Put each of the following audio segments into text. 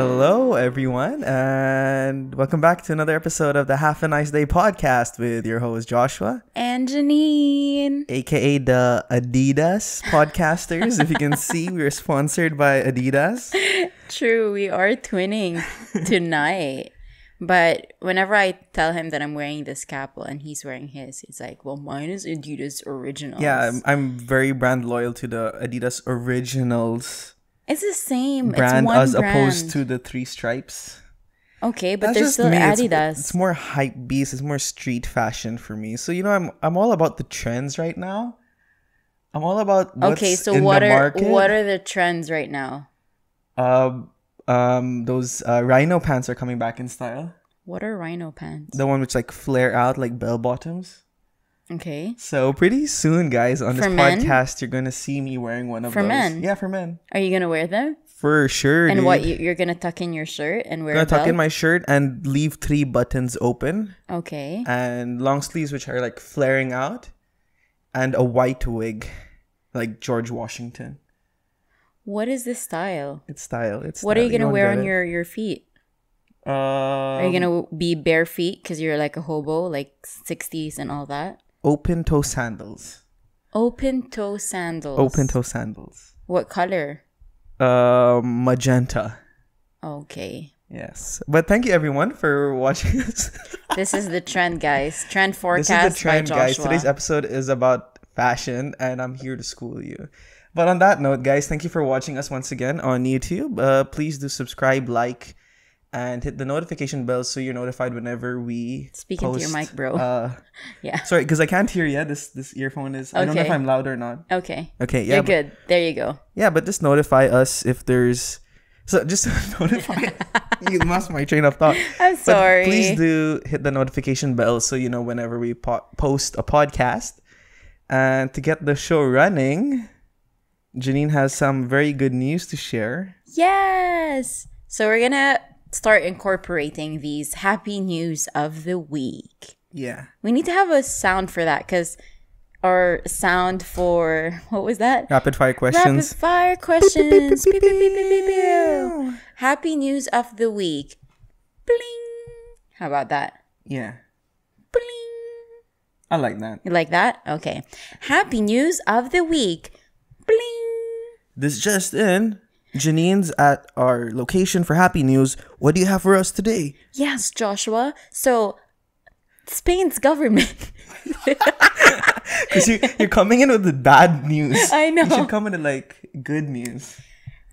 Hello, everyone, and welcome back to another episode of the Half a Nice Day podcast with your host, Joshua. And Janine. AKA the Adidas podcasters. If you can see, we're sponsored by Adidas. True, we are twinning tonight. But whenever I tell him that I'm wearing this cap and he's wearing his, he's like, well, mine is Adidas Originals. Yeah, I'm very brand loyal to the Adidas Originals. It's the same. Brand it's one as brand. opposed to the three stripes. Okay, but That's there's just still me. Adidas. It's more hype beast. It's more street fashion for me. So I'm all about the trends right now. I'm all about what's in the market. What are the trends right now? Those rhino pants are coming back in style. What are rhino pants? The one which like flare out like bell bottoms. Okay. So pretty soon, guys, on this For men? podcast, you're gonna see me wearing one of For those. men? Yeah, for men. Are you gonna wear them? For sure. And dude. what you're gonna tuck in your shirt and wear I'm a gonna tuck belt? in my shirt and leave 3 buttons open. Okay. And long sleeves which are like flaring out, and a white wig, like George Washington. What is this style? It's style. What are you gonna won't wear get on it. your feet? Are you gonna be bare feet because you're like a hobo, like 60s and all that? Open toe sandals. Open toe sandals. Open toe sandals. What color? Magenta. Okay. Yes. But thank you everyone for watching us. This is the trend, guys. Trend forecast This is the trend, by guys. Joshua. Today's episode is about fashion, and I'm here to school you. But on that note, guys, thank you for watching us once again on YouTube. Please do subscribe, like, and hit the notification bell so you're notified whenever we Speak post. into your mic, bro. Yeah. Sorry, because I can't hear you. This earphone is... I don't know if Okay. I'm loud or not. Okay. Okay, yeah. You're good. There you go. Yeah, but just notify us if there's... So just notify... You lost my train of thought. I'm But sorry. please do hit the notification bell so you know whenever we post a podcast. And to get the show running, Janine has some very good news to share. Yes. So we're gonna start incorporating these happy news of the week. Yeah. We need to have a sound for that because our sound for what was that? Rapid fire questions. Rapid fire questions. Beep, beep, beep, beep, beep, beep. Happy news of the week. Bling. How about that? Yeah. Bling. I like that. You like that? Okay. Happy news of the week. Bling. This just in. Janine's at our location for Happy News. What do you have for us today? Yes, Joshua. So, Spain's government. Because you're coming in with the bad news. I know. You should come in with like good news.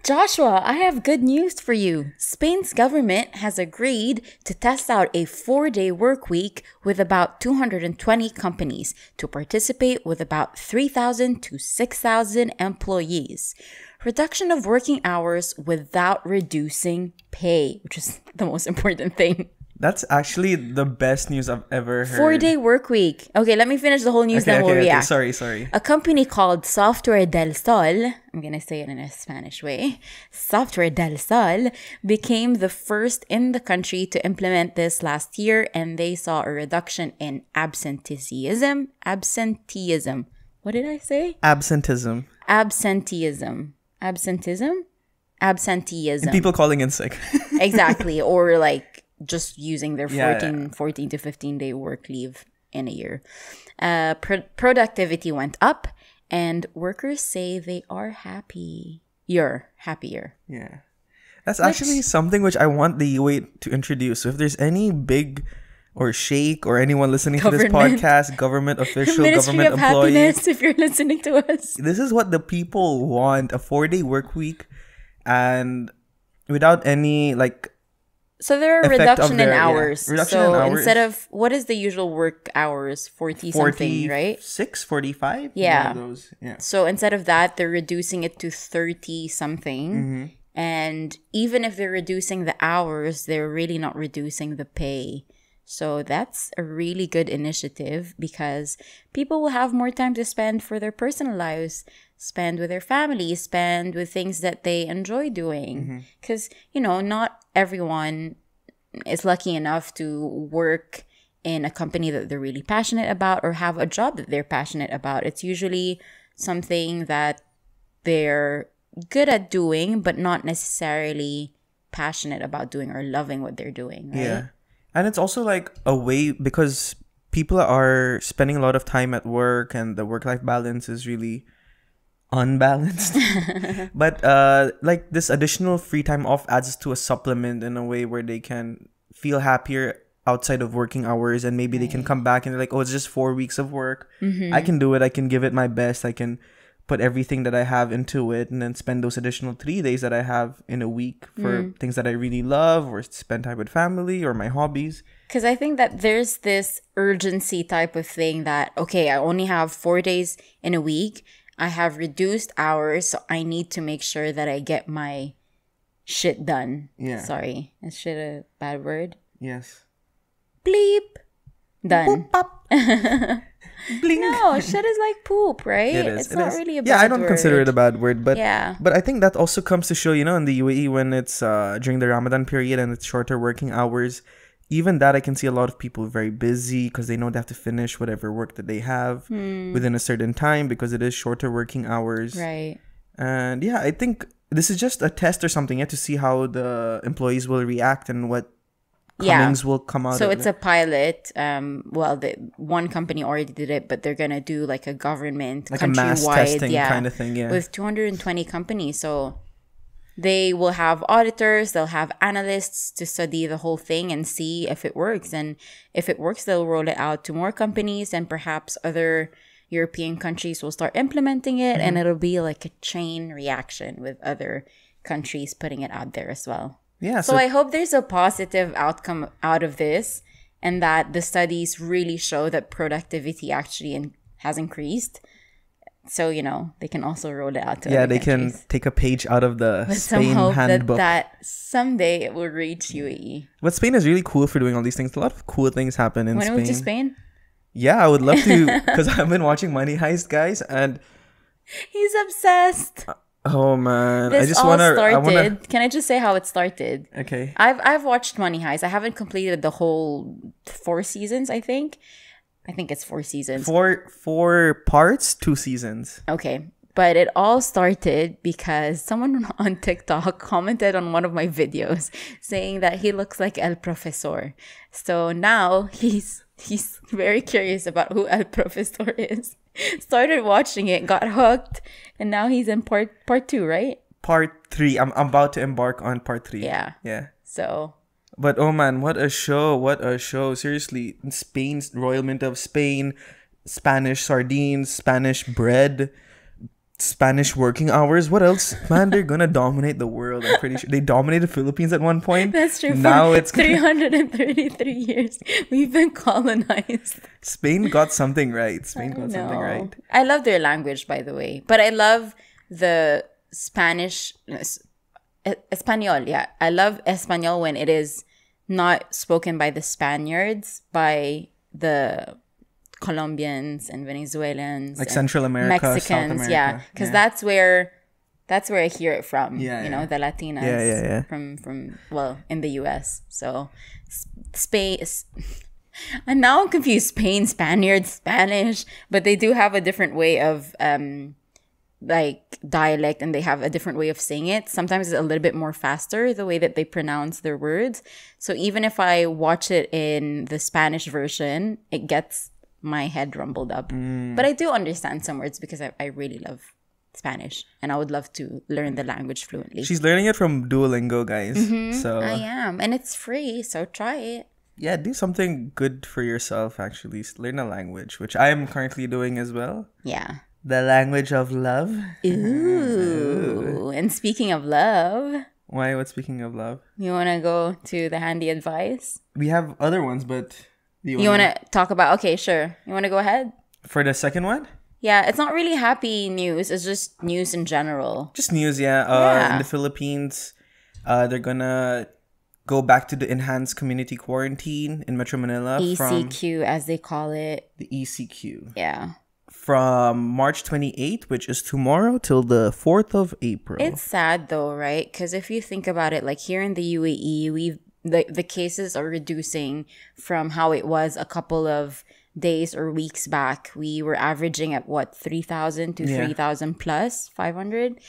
Joshua, I have good news for you. Spain's government has agreed to test out a 4-day work week with about 220 companies to participate with about 3,000 to 6,000 employees. Reduction of working hours without reducing pay, which is the most important thing. That's actually the best news I've ever heard. 4-day work week. Okay, let me finish the whole news, then we'll react. Sorry. A company called Software del Sol, I'm going to say it in a Spanish way, Software del Sol became the first in the country to implement this last year, and they saw a reduction in absenteeism. What did I say? Absenteeism. Absenteeism. People calling in sick. Exactly. Or like just using their Yeah. 14 to 15 day work leave in a year. Productivity went up, and workers say they are happy. You're happier. Yeah. That's actually something which I want the UAE to introduce. So if there's any big or sheikh or anyone listening to this Government. podcast, government official, Ministry government of employee, Happiness, if you're listening to us. this is what the people want: a 4-day work week, and without any like. So there are Effect of reduction in their- yeah. hours. Reduction so in hours. instead of, what is the usual work hours? 40 something, right? 45? Yeah. One of those. Yeah. So instead of that, they're reducing it to 30 something. Mm-hmm. And even if they're reducing the hours, they're really not reducing the pay. So that's a really good initiative because people will have more time to spend for their personal lives, spend with their family, spend with things that they enjoy doing. Because, not everyone is lucky enough to work in a company that they're really passionate about or have a job that they're passionate about. It's usually something that they're good at doing, but not necessarily passionate about doing or loving what they're doing, right? Yeah. And it's also like a way, because people are spending a lot of time at work and the work-life balance is really unbalanced. But like this additional free time off adds to a supplement in a way where they can feel happier outside of working hours, and maybe they can come back and they're like, oh, it's just 4 weeks of work. I can do it. I can give it my best. I can put everything that I have into it, and then spend those additional 3 days that I have in a week for things that I really love, or spend time with family or my hobbies. Because I think that there's this urgency type of thing that, okay, I only have 4 days in a week. I have reduced hours, so I need to make sure that I get my shit done. Yeah. Sorry, is shit a bad word? Yes. Bleep. Done. Boop, pop. Blink. No, shit is like poop, right? It is. It's not really a bad Yeah, I don't word. consider it a bad word, but Yeah. but I think that also comes to show, in the UAE, when it's during the Ramadan period and it's shorter working hours, even that I can see a lot of people very busy because they know they have to finish whatever work that they have within a certain time, because it is shorter working hours. Right. And yeah, I think this is just a test or something yet to see how the employees will react and what comings will come out So of it's it. a pilot. Well, the one company already did it, but they're gonna do like a government, Like a mass countrywide, testing kind of thing, yeah. with 220 companies. So they will have auditors, they'll have analysts to study the whole thing and see if it works. And if it works, they'll roll it out to more companies, and perhaps other European countries will start implementing it, and it'll be like a chain reaction with other countries putting it out there as well. Yeah, So I hope there's a positive outcome out of this, and that the studies really show that productivity actually has increased. So, they can also roll it out to other they can countries. take a page out of the With some Spain hope handbook. that someday it will reach UAE. But Spain is really cool for doing all these things. A lot of cool things happen in Want to Spain. move to Spain? Yeah, I would love to, because I've been watching Money Heist, guys, and He's obsessed. oh man, This I just all wanna. started. Can I just say how it started? Okay. I've watched Money Heist. I haven't completed the whole 4 seasons, I think. I think it's 4 seasons. Four parts, 2 seasons. Okay. But it all started because someone on TikTok commented on one of my videos saying that he looks like El Profesor. So now he's very curious about who El Profesor is. Started watching it, got hooked, and now he's in part 2, right? Part 3. I'm about to embark on part 3. Yeah. Yeah. So But oh man, what a show! What a show! Seriously, Spain's Royal Mint of Spain, Spanish sardines, Spanish bread, Spanish working hours. What else? Man, they're gonna dominate the world. I'm pretty sure they dominated Philippines at one point. that's true. Now For it's 333 years we've been colonized. Spain got something right. Spain got something No. right. I love their language, by the way. But I love the Spanish, Espanol. Yeah. I love Espanol when it is not spoken by the Spaniards, by the Colombians and Venezuelans. Like and Central America, South Mexicans. America. Yeah. Because that's where I hear it from. Yeah, yeah. The Latinas. Yeah. From in the US. So Spain. And now I'm confused. Spain, Spaniard, Spanish, but they do have a different way of like dialect, and they have a different way of saying it. Sometimes it's a little bit more faster, the way that they pronounce their words. So even if I watch it in the Spanish version, it gets my head rumbled up. But I do understand some words because I really love Spanish, and I would love to learn the language fluently. She's learning it from Duolingo, guys. So I am, and it's free, so try it. yeah, do something good for yourself. Actually, learn a language, which I am currently doing as well. Yeah. The language of love. Ooh. And speaking of love, Why? What? Speaking of love, you want to go to the handy advice? we have other ones, but You want to talk about? Okay, sure. You want to go ahead? for the second one? Yeah, it's not really happy news. It's just news in general. Just news, yeah. Yeah. In the Philippines, they're gonna go back to the enhanced community quarantine in Metro Manila from ECQ, as they call it. the ECQ Yeah. from March 28th, which is tomorrow, till the 4th of April. It's sad though, right? Because if you think about it, like here in the UAE, the cases are reducing from how it was a couple of days or weeks back, we were averaging at what, 3,000 to 3,000 plus 500.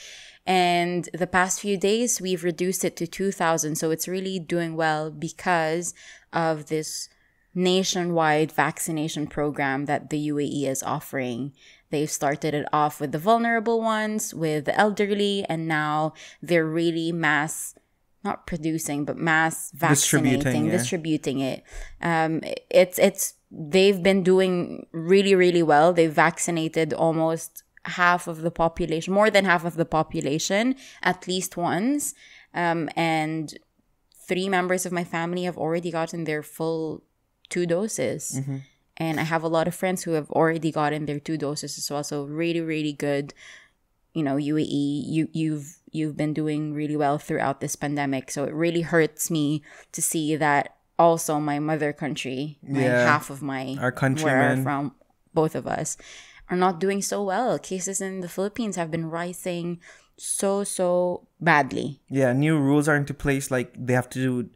And the past few days, we've reduced it to 2,000. So it's really doing well because of this nationwide vaccination program that the UAE is offering. They've started it off with the vulnerable ones, with the elderly, and now they're really not producing, but mass vaccinating, distributing it. They've been doing really, really well. They've vaccinated almost half of the population, more than half of the population, at least once. And 3 members of my family have already gotten their full 2 doses. Mm-hmm. And I have a lot of friends who have already gotten their 2 doses as well. So really, really good. UAE, you've been doing really well throughout this pandemic. So it really hurts me to see that also my mother country, half of our countrymen, from both of us, are not doing so well. Cases in the Philippines have been rising so badly. Yeah, new rules are into place. Like they have to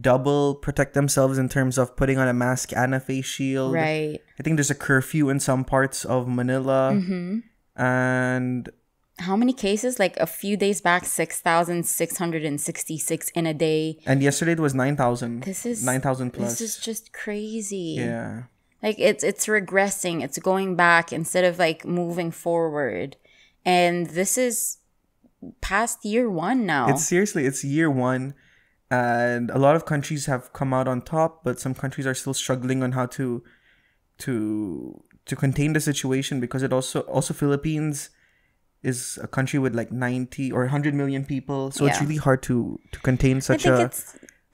double protect themselves in terms of putting on a mask and a face shield. Right. I think there's a curfew in some parts of Manila. Mm-hmm. And how many cases? Like a few days back, 6,666 in a day. And yesterday it was 9,000. This is 9,000 plus. This is just crazy. Yeah. Like it's regressing. It's going back instead of like moving forward. And this is past year 1 now. It's year 1. And a lot of countries have come out on top, but some countries are still struggling on how to contain the situation, because it also Philippines is a country with like 90 or 100 million people. So it's really hard to contain such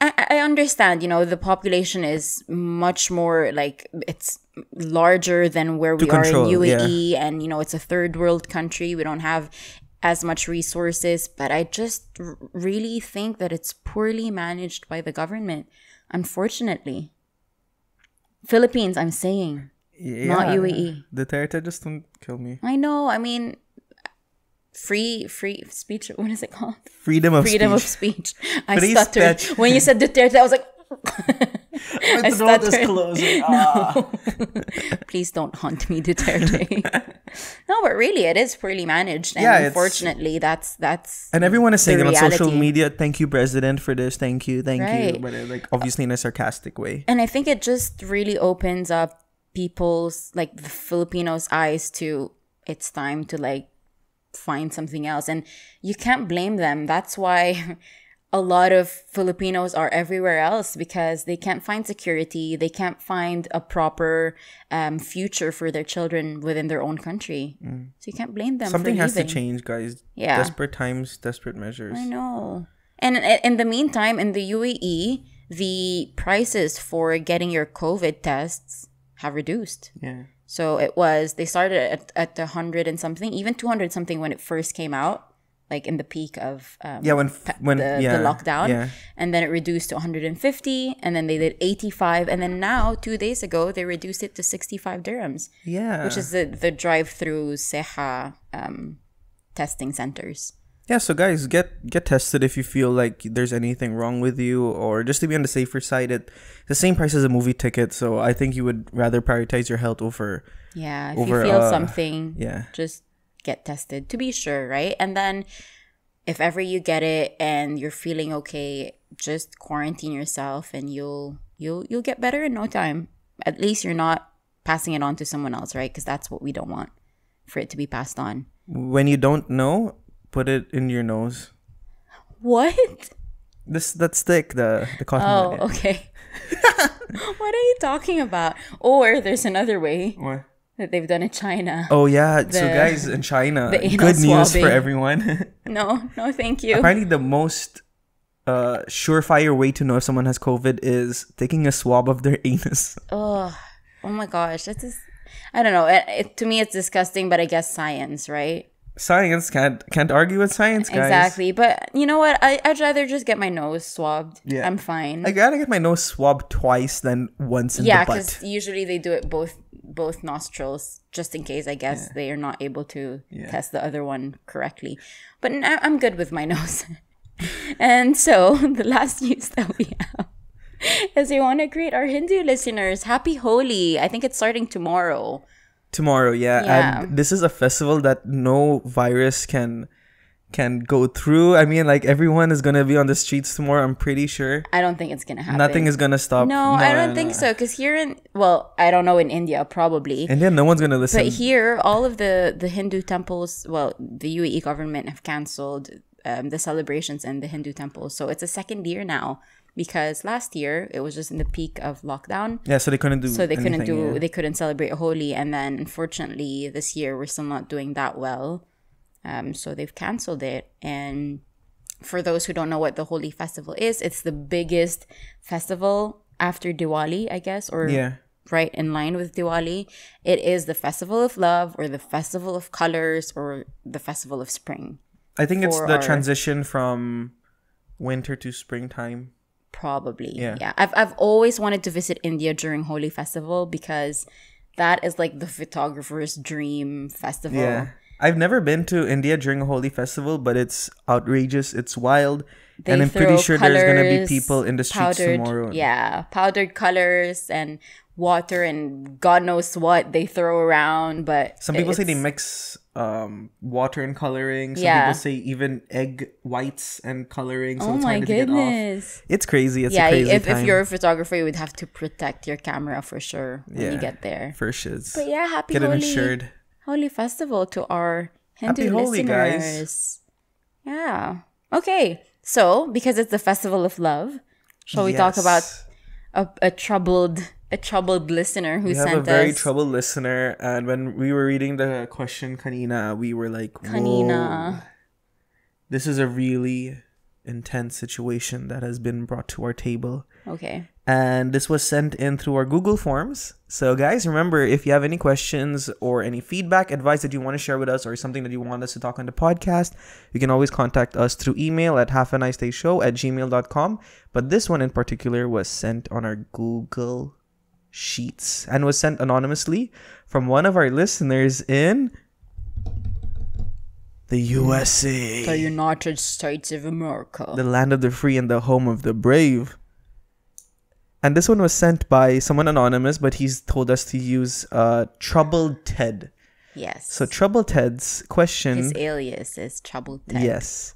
I understand, the population is much more like it's larger than where we are in UAE. Yeah. And, it's a third world country. We don't have as much resources, but I just really think that it's poorly managed by the government, unfortunately. Philippines, I'm saying, not UAE. Duterte, just don't kill me. I know. I mean, free speech. What is it called? Freedom of speech. I stuttered when you said Duterte. I was like, my throat is closing. No. Please don't haunt me, Duterte. No, but really, it is poorly managed, and unfortunately, that's. And everyone is saying it on social media. Thank you, President, for this. Thank you, but like obviously in a sarcastic way. And I think it just really opens up people's, like the Filipinos' eyes to it's time to like find something else, and you can't blame them. That's why a lot of Filipinos are everywhere else, because they can't find security. They can't find a proper future for their children within their own country. So you can't blame them. Something for has to leaving. change, guys. Yeah. Desperate times, desperate measures. I know. And in the meantime, in the UAE, the prices for getting your COVID tests have reduced. Yeah. So they started at 100 and something, even 200 something when it first came out, like in the peak of the lockdown. And then it reduced to 150, and then they did 85, and then now 2 days ago they reduced it to 65 dirhams. Yeah. Which is the drive-through Seha testing centers. Yeah, so guys, get tested if you feel like there's anything wrong with you, or just to be on the safer side. It's the same price as a movie ticket, so I think you would rather prioritize your health over. Yeah, if you feel something, just get tested to be sure, right? And then if ever you get it and you're feeling okay, just quarantine yourself, and you'll get better in no time. At least you're not passing it on to someone else, right? Because that's what we don't want, for it to be passed on. When you don't know, put it in your nose. What? That stick, the cotton. Oh, okay. What are you talking about? Or there's another way. What? That they've done in China. Oh yeah, so guys, in China, good news for everyone. No, thank you. Apparently the most surefire way to know if someone has COVID is taking a swab of their anus. Oh my gosh, that's just, I don't know. To me, it's disgusting, but I guess science, right? Science can't argue with science, guys. Exactly, but you know what? I'd rather just get my nose swabbed. Yeah, I'm fine. I gotta get my nose swabbed twice than once in the butt. Yeah, because usually they do it both nostrils, just in case. I guess they are not able to test the other one correctly. But I'm good with my nose. And so the last news that we have As we want to greet our Hindu listeners, happy Holi. I think it's starting tomorrow. Tomorrow, yeah. Yeah. And this is a festival that no virus can go through. I mean, like, everyone is gonna be on the streets tomorrow, I'm pretty sure. I don't think it's gonna happen. Nothing is gonna stop. No, I don't think so. Because here I don't know in India, probably. India, no one's gonna listen. But here, all of the Hindu temples, the UAE government have cancelled the celebrations in the Hindu temples. So it's a second year now. Because last year it was just in the peak of lockdown. Yeah, so they couldn't do. They couldn't celebrate Holi, and then unfortunately this year we're still not doing that well. So they've canceled it. And for those who don't know what the Holi festival is, it's the biggest festival after Diwali, I guess, or right in line with Diwali. It is the festival of love, or the festival of colors, or the festival of spring. I think it's the transition from winter to springtime. Probably. Yeah. I've always wanted to visit India during Holi festival because that is like the photographer's dream festival. Yeah. I've never been to India during a Holi festival, but it's outrageous. It's wild. And I'm pretty sure there's going to be people in the streets tomorrow. Yeah. Powdered colors and water and God knows what they throw around. But some people say they mix water and coloring. Some people say even egg whites and coloring. So it's hard to get off. It's crazy. It's a crazy time. If you're a photographer, you would have to protect your camera for sure when you get there. For shiz. But yeah, happy Get Holi. it insured. Holi festival to our Hindu Happy Holi, listeners. guys. Yeah. Okay. So, because it's the festival of love, shall we talk about a troubled listener who sent us? We have a very troubled listener, and when we were reading the question kanina, we were like, whoa. This is a really intense situation that has been brought to our table. Okay. And this was sent in through our Google Forms. So guys, remember, if you have any questions or any feedback, advice that you want to share with us, or something that you want us to talk on the podcast, you can always contact us through email at halfanicedayshow@gmail.com. But this one in particular was sent on our Google Sheets and was sent anonymously from one of our listeners in the USA. The United States of America. The land of the free and the home of the brave. And this one was sent by someone anonymous, but he's told us to use Troubled Ted. Yes. So Troubled Ted's question... His alias is Troubled Ted. Yes.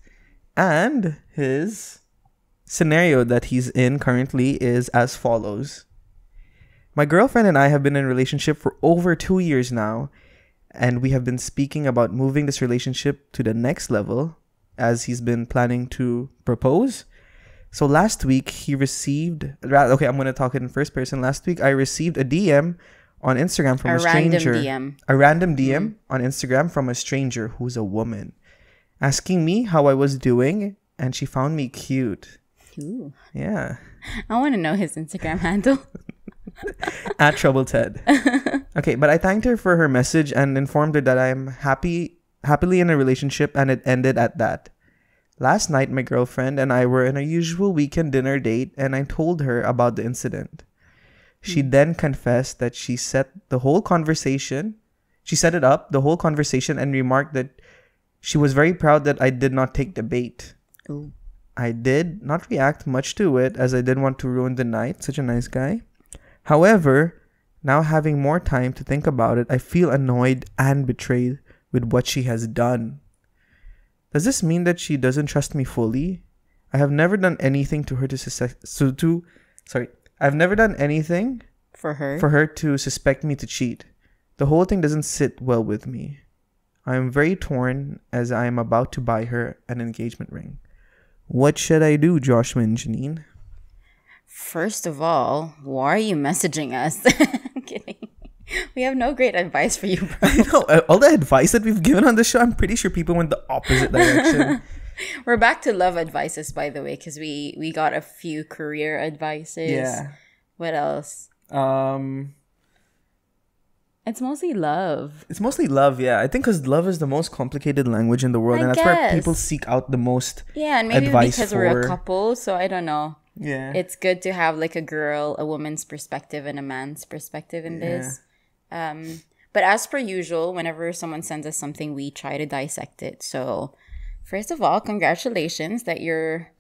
And his scenario that he's in currently is as follows. My girlfriend and I have been in a relationship for over 2 years now, and we have been speaking about moving this relationship to the next level as he's been planning to propose. So last week he received... Okay, I'm going to talk it in first person. Last week I received a DM on Instagram from a stranger. A random DM on Instagram from a stranger who's a woman, asking me how I was doing, and she found me cute. Ooh. Yeah. I want to know his Instagram handle. At Trouble Ted. Okay, but I thanked her for her message and informed her that I am happily in a relationship, and it ended at that. Last night, my girlfriend and I were in our usual weekend dinner date, and I told her about the incident. She then confessed that she set it up, the whole conversation, and remarked that she was very proud that I did not take the bait. Ooh. I did not react much to it, as I didn't want to ruin the night. Such a nice guy. However, now having more time to think about it, I feel annoyed and betrayed with what she has done. Does this mean that she doesn't trust me fully? I have never done anything to her I've never done anything for her to suspect me to cheat. The whole thing doesn't sit well with me. I am very torn as I am about to buy her an engagement ring. What should I do, Joshua and Janine? First of all, why are you messaging us? I'm kidding. We have no great advice for you, bro. I know. All the advice that we've given on the show, I'm pretty sure people went the opposite direction. We're back to love advices, by the way, because we got a few career advices. Yeah. What else? It's mostly love. It's mostly love, yeah. I think because love is the most complicated language in the world, and that's where people seek out the most advice. Yeah, and maybe because we're a couple, so I don't know. Yeah. It's good to have like a woman's perspective and a man's perspective in this. But as per usual, whenever someone sends us something, we try to dissect it. So, first of all, congratulations that you're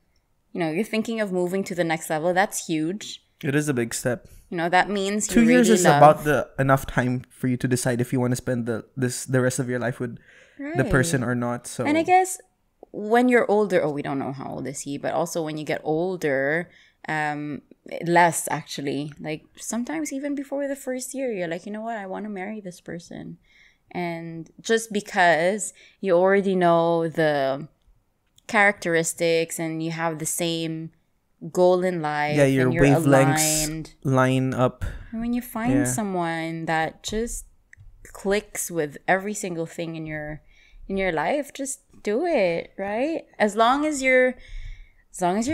you're thinking of moving to the next level. That's huge. It is a big step. That means 2 you years really is love. about the enough time for you to decide if you want to spend the rest of your life with the Right. person or not. So And I guess when you're older, we don't know how old is he, but also when you get older, less actually. Like sometimes even before the first year, you're like, you know what, I want to marry this person. And just because you already know the characteristics and you have the same goal in life, yeah, your and you're wavelengths aligned. line up. And when you find Yeah. someone that just clicks with every single thing in your life, just do it, right? As long as you're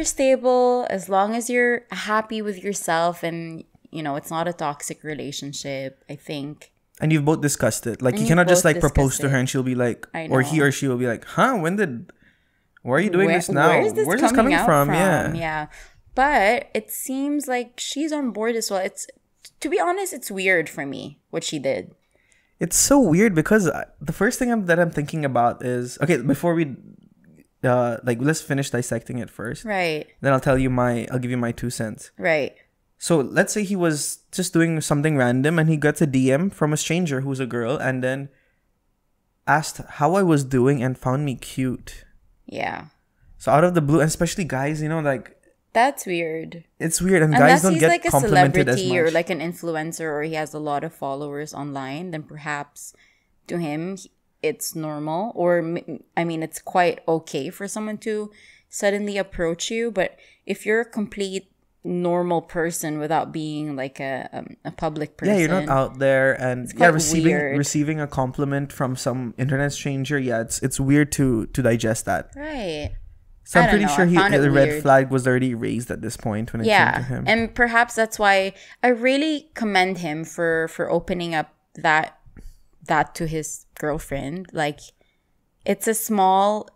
stable, as long as you're happy with yourself, and it's not a toxic relationship, I think. And you've both discussed it. Like And you you've cannot just both like propose discussed to her it. and she'll be like, I or he know. or she will be like, huh? Why are you doing this now? Where is this coming out from? from? Yeah. But it seems like she's on board as well. To be honest, it's weird for me what she did. It's so weird because the first thing that I'm thinking about is, okay, before we let's finish dissecting it first. Right. Then I'll give you my 2 cents. Right. So let's say he was just doing something random and he gets a DM from a stranger who's a girl and then asked how I was doing and found me cute. Yeah. So out of the blue, and especially guys, like That's weird. it's weird, and guys Unless don't he's get like a complimented as celebrity much. or like an influencer, or he has a lot of followers online, then perhaps to him it's normal. Or I mean, it's quite okay for someone to suddenly approach you. But if you're a complete normal person without being like a public person, Yeah, you're not out there, and quite receiving weird. receiving a compliment from some internet stranger. Yeah, it's weird to digest that. right? So I'm I don't pretty know, sure I found it the red weird. flag was already raised at this point when it came to him. And perhaps that's why I really commend him for opening up that to his girlfriend. Like it's a small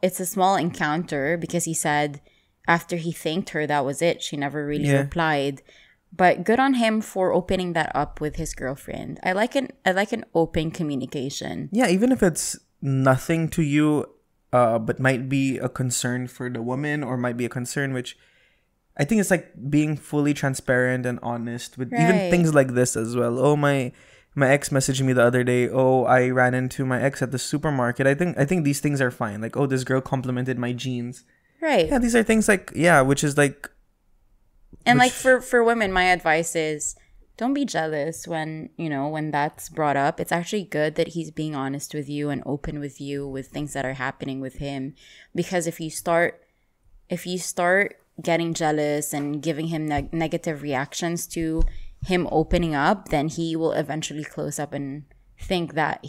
encounter, because he said after he thanked her, that was it. She never really Yeah. replied. But good on him for opening that up with his girlfriend. I like an open communication. Yeah, even if it's nothing to you, but might be a concern for the woman, or might be a concern, which I think it's like being fully transparent and honest with even Right. things like this as well. Oh, my ex messaged me the other day. Oh, I ran into my ex at the supermarket. I think these things are fine. Like, oh, this girl complimented my jeans. Right. Yeah, these are things like, yeah, which is like, And like which- for women, my advice is don't be jealous when that's brought up. It's actually good that he's being honest with you and open with you with things that are happening with him. Because if you start getting jealous and giving him negative reactions to him opening up, then he will eventually close up and think that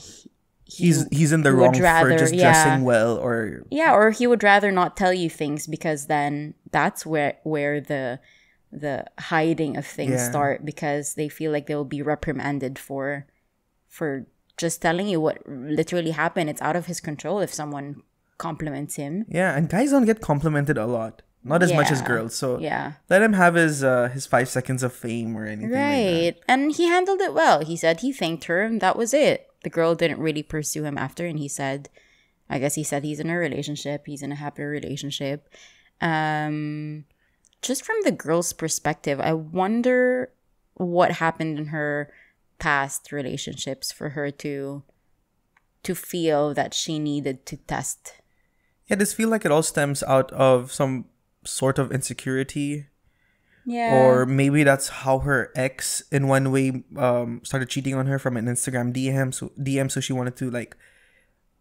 he's in the would wrong for rather- just yeah. dressing well, or or he would rather not tell you things, because then that's where the hiding of things Yeah. start, because they feel like they will be reprimanded for just telling you what literally happened. It's out of his control if someone compliments him. yeah. And guys don't get complimented a lot, not as much as Yeah. girls. So Yeah. let him have his 5 seconds of fame or anything like that. Right. And he handled it well. He said he thanked her and that was it. The girl didn't really pursue him after, and he said he's in a relationship. He's in a happy relationship. Just from the girl's perspective, I wonder what happened in her past relationships for her to feel that she needed to test. Yeah, this feel like it all stems out of some sort of insecurity, Yeah. or maybe that's how her ex, in one way, started cheating on her from an Instagram DM. So she wanted to like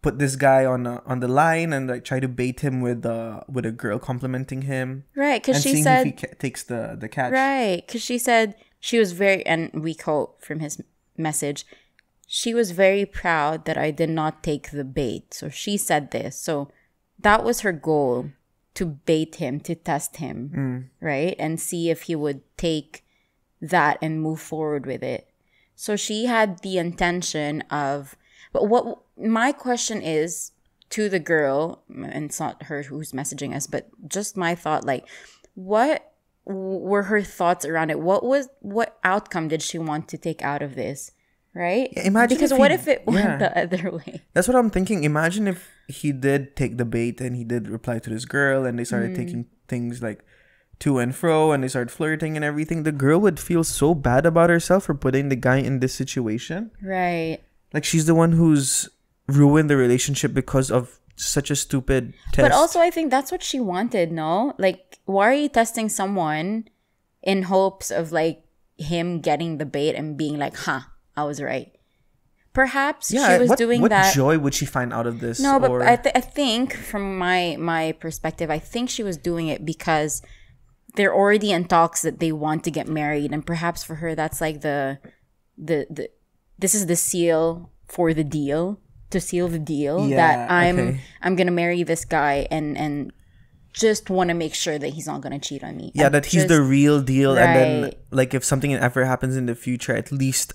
put this guy on the line and like try to bait him with a girl complimenting him, Right, because and she seeing said if he takes the catch. right, because she said she was very, and we quote from his message, she was very proud that I did not take the bait. So she said this. So that was her goal, to bait him, to test him, right? And see if he would take that and move forward with it. So she had the intention of, but what my question is to the girl, and it's not her who's messaging us, but just my thought, like, what were her thoughts around it? What outcome did she want to take out of this? Right? Yeah, imagine because if what he- if it yeah. went the other way? That's what I'm thinking. Imagine if he did take the bait and he did reply to this girl and they started taking things like to and fro and they start flirting and everything, the girl would feel so bad about herself for putting the guy in this situation. Right. Like she's the one who's ruined the relationship because of such a stupid test. But also, I think that's what she wanted, no? Like, why are you testing someone in hopes of, like, him getting the bait and being like, I was right. Perhaps she was doing what that. What joy would she find out of this? No, but I think, from my perspective, I think she was doing it because they're already in talks that they want to get married. And perhaps for her, that's like the this is the seal for the deal. To seal the deal that I'm gonna marry this guy and just want to make sure that he's not gonna cheat on me. Yeah, that he's the real deal, right. And then like if something ever happens in the future, at least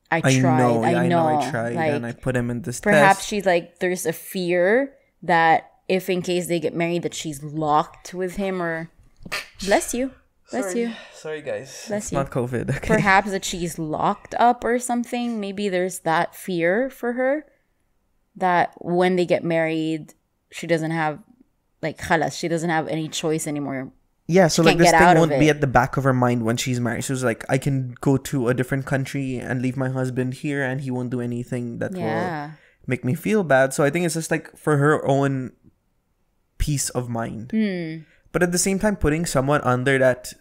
I know I tried like, and I put him in this perhaps test. she's like, there's a fear that if in case they get married that she's locked with him, or bless you. Sorry guys. Bless it's you. Not COVID. Okay. Perhaps that she's locked up or something. Maybe there's that fear for her. That when they get married, she doesn't have, like, khalas, she doesn't have any choice anymore. Yeah, so like this thing won't be at the back of her mind when she's married. So it's like, I can go to a different country and leave my husband here and he won't do anything that will make me feel bad. So I think it's just like for her own peace of mind. But at the same time, putting someone under that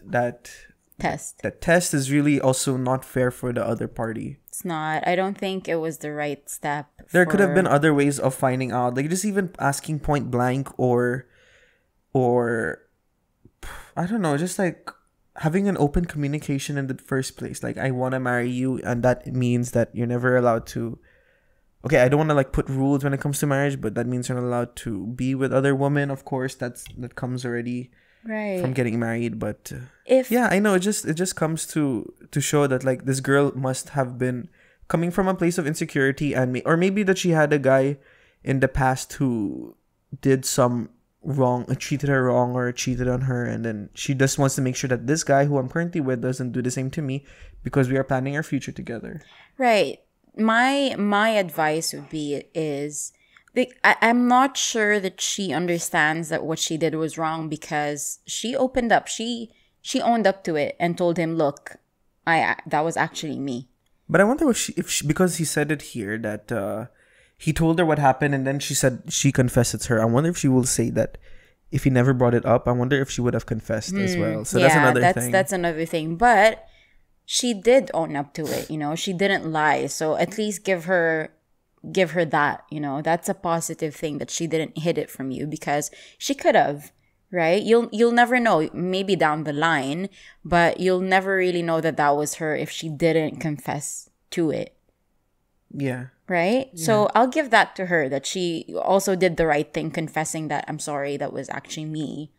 test is really also not fair for the other party. It's not. I don't think it was the right step. There could have been other ways of finding out, like just even asking point blank, or I don't know, just like having an open communication in the first place. Like, I want to marry you, and that means that you're never allowed to. Okay, I don't want to like put rules when it comes to marriage, but that means you're not allowed to be with other women. Of course, that comes already from getting married. But I know it just comes to show that like this girl must have been coming from a place of insecurity, or maybe that she had a guy in the past who did some wrong, treated her wrong or cheated on her, and then she just wants to make sure that this guy who I'm currently with doesn't do the same to me because we are planning our future together. Right. My advice would be I'm not sure that she understands that what she did was wrong, because she opened up. She owned up to it and told him, "Look, that was actually me." But I wonder if she because he said it here that he told her what happened, and then she said she confessed it's her. I wonder if she will say that if he never brought it up. I wonder if she would have confessed as well. So that's another thing. That's another thing. But she did own up to it. She didn't lie. So at least give her that. That's a positive thing, that she didn't hid it from you, because she could have. Right? You'll never know. Maybe down the line, but you'll never really know that was her if she didn't confess to it. Yeah. Right? Yeah. So I'll give that to her, that she also did the right thing, confessing that, I'm sorry, that was actually me,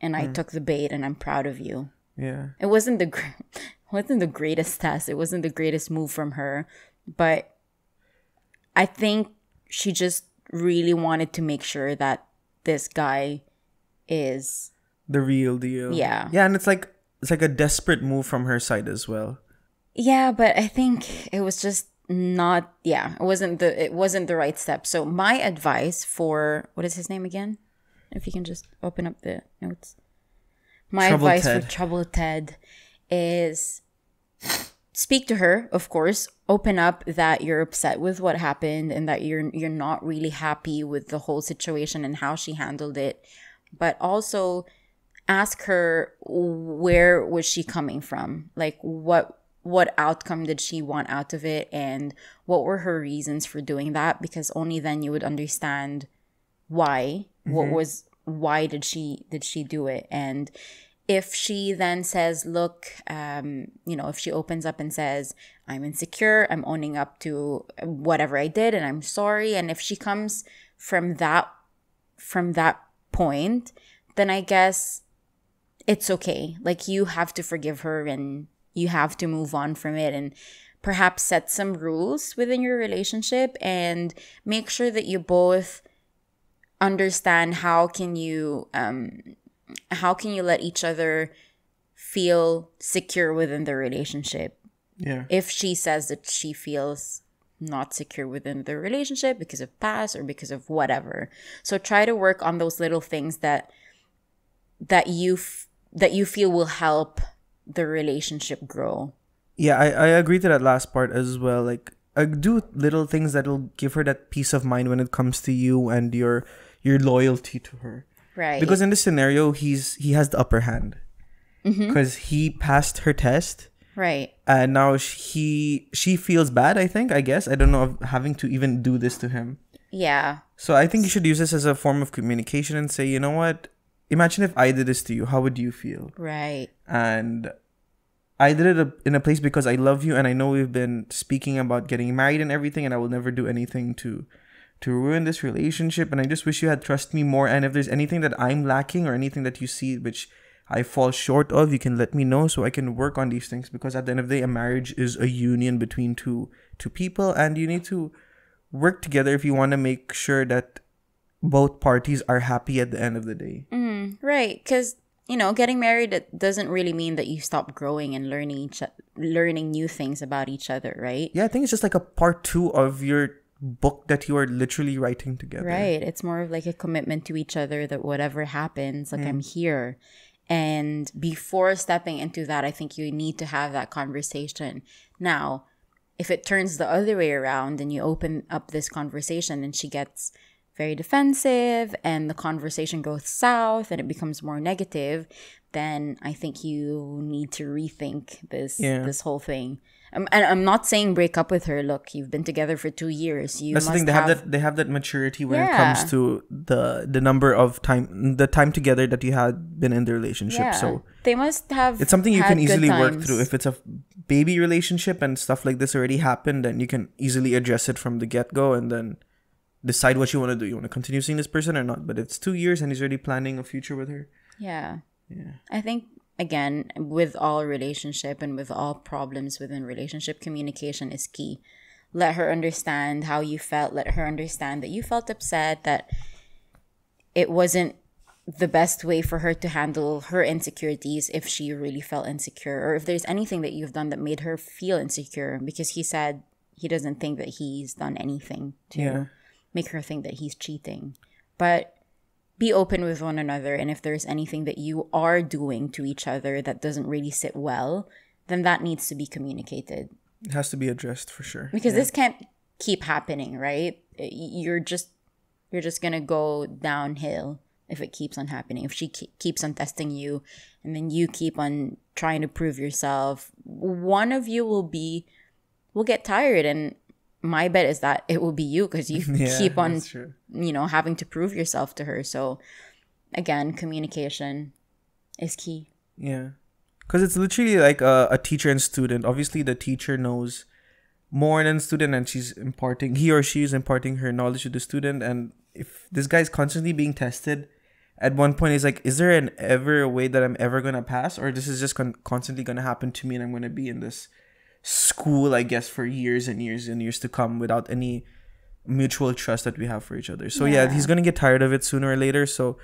and I took the bait, and I'm proud of you. Yeah. It wasn't the greatest test. It wasn't the greatest move from her, but I think she just really wanted to make sure that this guy is the real deal. Yeah. Yeah, and it's like a desperate move from her side as well. Yeah, but I think it was just not. Yeah, it wasn't the right step. So my advice for, what is his name again? If you can just open up the notes. My advice for Troubled Ted is speak to her, of course. Open up that you're upset with what happened and that you're not really happy with the whole situation and how she handled it. But also ask her, where was she coming from? Like, what outcome did she want out of it, and what were her reasons for doing that? Because only then you would understand why. Why did she do it? And if she then says, look, if she opens up and says, I'm insecure, I'm owning up to whatever I did, and I'm sorry, and if she comes from that point, then I guess it's okay. Like, you have to forgive her and you have to move on from it, and perhaps set some rules within your relationship and make sure that you both understand how can you let each other feel secure within the relationship. Yeah. If she says that she feels not secure within the relationship because of past or because of whatever. So try to work on those little things that you that you feel will help the relationship grow. Yeah, I agree to that last part as well. Like, do little things that will give her that peace of mind when it comes to you and your loyalty to her. Right. Because in this scenario, he has the upper hand because he passed her test. Right. And now she feels bad, I guess. I don't know of having to even do this to him. Yeah. So I think you should use this as a form of communication and say, you know what? Imagine if I did this to you. How would you feel? Right. And I did it in a place because I love you and I know we've been speaking about getting married and everything, and I will never do anything to ruin this relationship, and I just wish you had trust me more. And if there's anything that I'm lacking or anything that you see which I fall short of, you can let me know so I can work on these things, because at the end of the day, a marriage is a union between two people, and you need to work together if you want to make sure that both parties are happy at the end of the day. Right. Because, getting married, it doesn't really mean that you stop growing and learning new things about each other, right? Yeah, I think it's just like a part 2 of your book that you are literally writing together. Right. It's more of like a commitment to each other that whatever happens, like I'm here. And before stepping into that, I think you need to have that conversation. Now, if it turns the other way around and you open up this conversation and she gets very defensive and the conversation goes south and it becomes more negative, then I think you need to rethink this whole thing. And I'm not saying break up with her. Look, you've been together for 2 years. That's the thing. They have that maturity when it comes to the number of the time together that you had been in the relationship. Yeah. So they must have. It's something you can easily work times. through. If it's a baby relationship and stuff like this already happened, then you can easily address it from the get go and then decide what you want to do. You want to continue seeing this person or not? But it's 2 years and he's already planning a future with her. Yeah. Yeah. I think, again, with all relationship and with all problems within relationship, communication is key. Let her understand how you felt. Let her understand that you felt upset, that it wasn't the best way for her to handle her insecurities if she really felt insecure, or if there's anything that you've done that made her feel insecure, because he said he doesn't think that he's done anything to make her think that he's cheating. But be open with one another, and if there's anything that you are doing to each other that doesn't really sit well, then that needs to be communicated. It has to be addressed for sure. Because this can't keep happening, right? You're just gonna go downhill if it keeps on happening. If she keeps on testing you, and then you keep on trying to prove yourself, one of you will get tired, and my bet is that it will be you, because you keep on, having to prove yourself to her. So, again, communication is key. Yeah. Because it's literally like a teacher and student. Obviously, the teacher knows more than the student, and he or she is imparting her knowledge to the student. And if this guy is constantly being tested, at one point, he's like, is there ever a way that I'm ever going to pass? Or this is just constantly going to happen to me and I'm going to be in this school, I guess, for years and years and years to come without any mutual trust that we have for each other. So he's gonna get tired of it sooner or later. So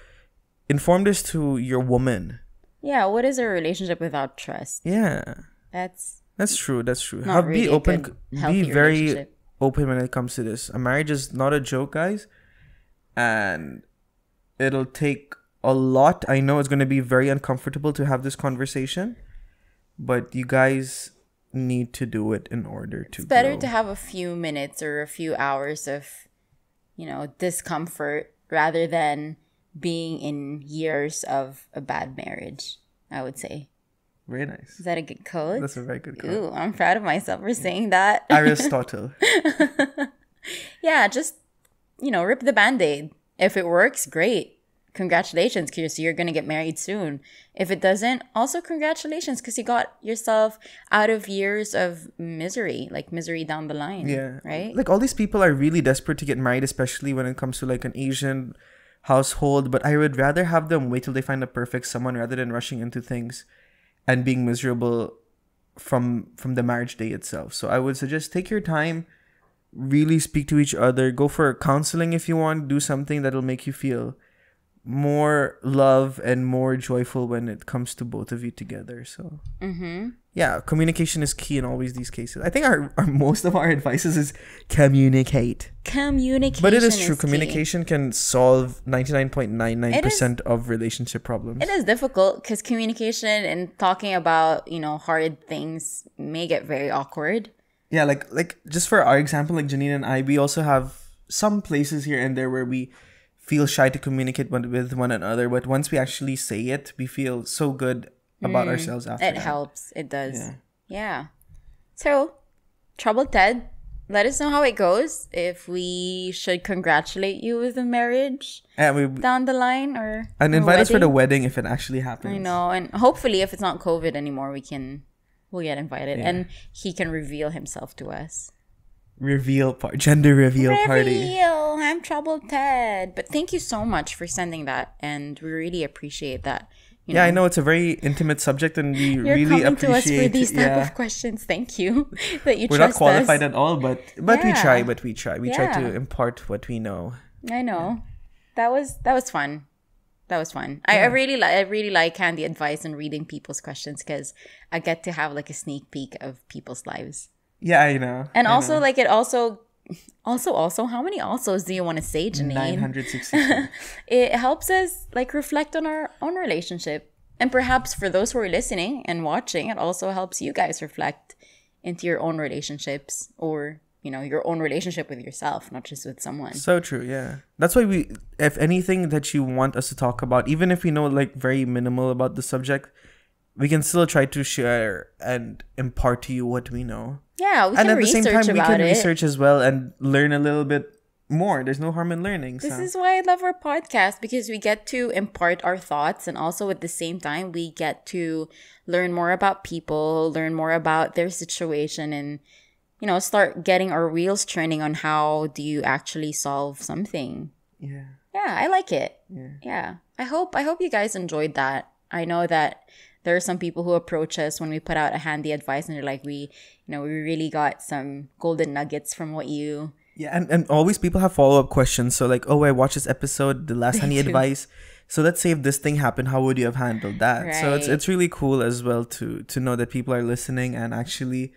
inform this to your woman. Yeah, what is a relationship without trust? Yeah, that's true. not really be open. a good, healthy be very relationship. open when it comes to this. A marriage is not a joke, guys, and it'll take a lot. I know it's gonna be very uncomfortable to have this conversation, but you guys need to do it in order to It's better grow. to have a few minutes or a few hours of discomfort rather than being in years of a bad marriage, I would say. Very nice. Is that a good quote? That's a very good quote. Ooh, I'm proud of myself for saying that. Aristotle. Yeah, just rip the band-aid. If it works, great. Congratulations, because you're going to get married soon. If it doesn't, also congratulations, because you got yourself out of years of misery, like misery down the line. Yeah. Right? Like, all these people are really desperate to get married, especially when it comes to like an Asian household. But I would rather have them wait till they find the perfect someone rather than rushing into things and being miserable from the marriage day itself. So I would suggest take your time, really speak to each other, go for counseling if you want, do something that'll make you feel more love and more joyful when it comes to both of you together. So yeah, communication is key in always these cases. I think our most of our advices is communicate. Communication, But it is true. key. Communication can solve 99.99% of relationship problems. It is difficult because communication and talking about, hard things may get very awkward. Yeah, like just for our example, like Janine and I, we also have some places here and there where we feel shy to communicate with one another, but once we actually say it, we feel so good about ourselves after It that. helps. It does. Yeah. Yeah. So, Troubled Ted, let us know how it goes. If we should congratulate you with the marriage And down the line, or invite us for the wedding. wedding if it actually happens. I know, and hopefully, if it's not COVID anymore, we'll get invited, Yeah. and he can reveal himself to us. Gender reveal party. Reveal, I'm Troubled Ted. But thank you so much for sending that, and we really appreciate that. Yeah, I know it's a very intimate subject, and we You're really coming to us appreciate. for these type of questions. Thank you that you We're not trust qualified us. at all, but we Yeah. try. But we try. We try Yeah. to impart what we know. I know. That was fun. That was fun. I really like handy advice and reading people's questions because I get to have like a sneak peek of people's lives. Yeah, I know. And I also know. like it also how many alsos do you want to say, Janine? 960. It helps us like reflect on our own relationship. And perhaps for those who are listening and watching, it also helps you guys reflect into your own relationships or, your own relationship with yourself, not just with someone. So true, yeah. That's why if anything that you want us to talk about, even if we know like very minimal about the subject, we can still try to share and impart to you what we know. Yeah, we And can at the research same time, we about can it. research as well and learn a little bit more. There's no harm in learning. This So. is why I love our podcast, because we get to impart our thoughts, and also at the same time we get to learn more about people, learn more about their situation, and start getting our wheels turning on how do you actually solve something. Yeah. Yeah, I like it. Yeah. Yeah. I hope you guys enjoyed that. I know that there are some people who approach us when we put out a handy advice and they're like, we really got some golden nuggets from what you. Yeah, and always people have follow-up questions. So like, oh, I watched this episode, the last honey do. advice. So let's say if this thing happened, how would you have handled that? So Right. it's really cool as well to know that people are listening and actually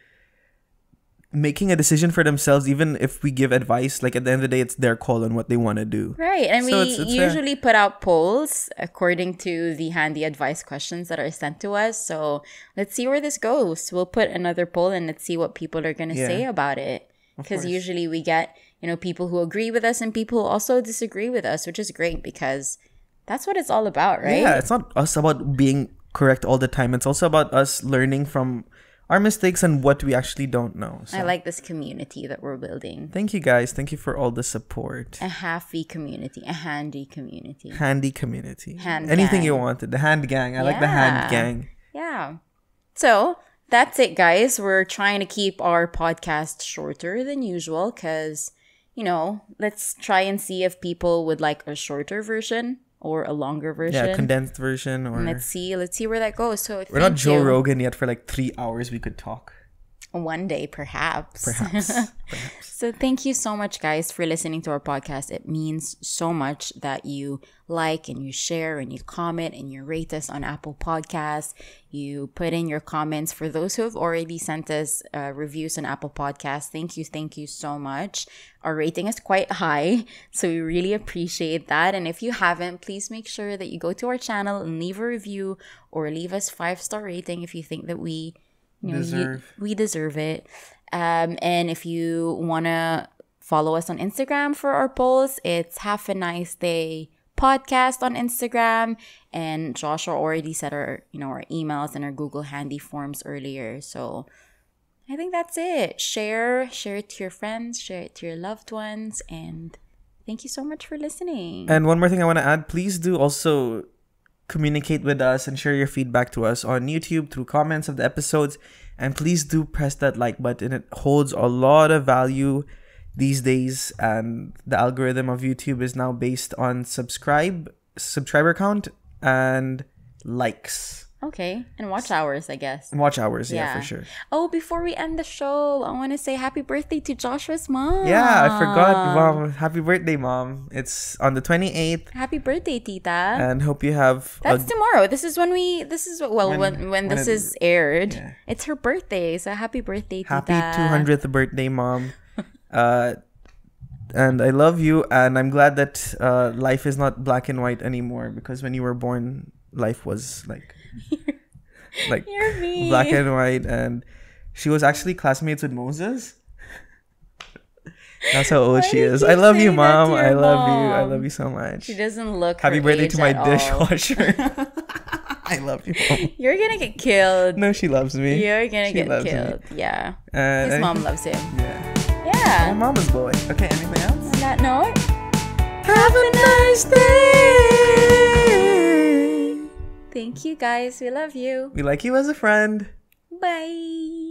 making a decision for themselves, even if we give advice. Like at the end of the day, it's their call on what they want to do. Right. And So we it's usually put out polls according to the handy advice questions that are sent to us. So let's see where this goes. We'll put another poll and let's see what people are going to Yeah. say about it. Because course. usually we get, people who agree with us and people who also disagree with us, which is great because that's what it's all about, right? Yeah, it's not us about being correct all the time. It's also about us learning from our mistakes and what we actually don't know. So I like this community that we're building. thank you guys. Thank you for all the support. A happy community, a handy community. Handy community. Hand Anything gang. you wanted. The hand gang. I like the hand Yeah. gang. Yeah. So that's it, guys. We're trying to keep our podcast shorter than usual because, let's try and see if people would like a shorter version or a longer version. Yeah, condensed version or And let's see where that goes. So we're not thank Joe you. Rogan yet for like 3 hours we could talk. One day, perhaps. Perhaps. So thank you so much, guys, for listening to our podcast. It means so much that you like and you share and you comment and you rate us on Apple Podcasts. You put in your comments. For those who have already sent us reviews on Apple Podcasts, thank you so much. Our rating is quite high, so we really appreciate that. And if you haven't, please make sure that you go to our channel and leave a review or leave us 5-star rating if you think that we we deserve it. And if you want to follow us on Instagram for our polls, it's Have a Nice Day Podcast on Instagram. And Joshua already said our emails and our Google Handy forms earlier. So I think that's it. Share it to your friends, share it to your loved ones, and thank you so much for listening. And one more thing I want to add, please do also communicate with us and share your feedback to us on YouTube through comments of the episodes. And please do press that like button. It holds a lot of value these days. And the algorithm of YouTube is now based on subscriber count and likes. Okay. And watch hours, I guess. Watch hours, yeah, for sure. Oh, before we end the show, I want to say happy birthday to Joshua's mom. Yeah, I forgot, Mom. Happy birthday, Mom. It's on the 28th. Happy birthday, Tita. And hope you have... That's tomorrow. This is when this is aired. Yeah. It's her birthday. So happy birthday, Tita. Happy 200th birthday, Mom. And I love you. And I'm glad that life is not black and white anymore. Because when you were born, life was like You're mean. Black and white. And she was actually classmates with Moses. That's how old she is. I love you, Mom. I love you. I love you so much. She doesn't look Happy her birthday age to my at dishwasher. I love you, Mom. You're gonna get killed. No, she loves me. You're gonna get killed. Me. Yeah. His mom loves him. Yeah. Yeah. My mama's boy. Okay, anything else? On that note, have a nice day. Thank you, guys. We love you. We like you as a friend. Bye.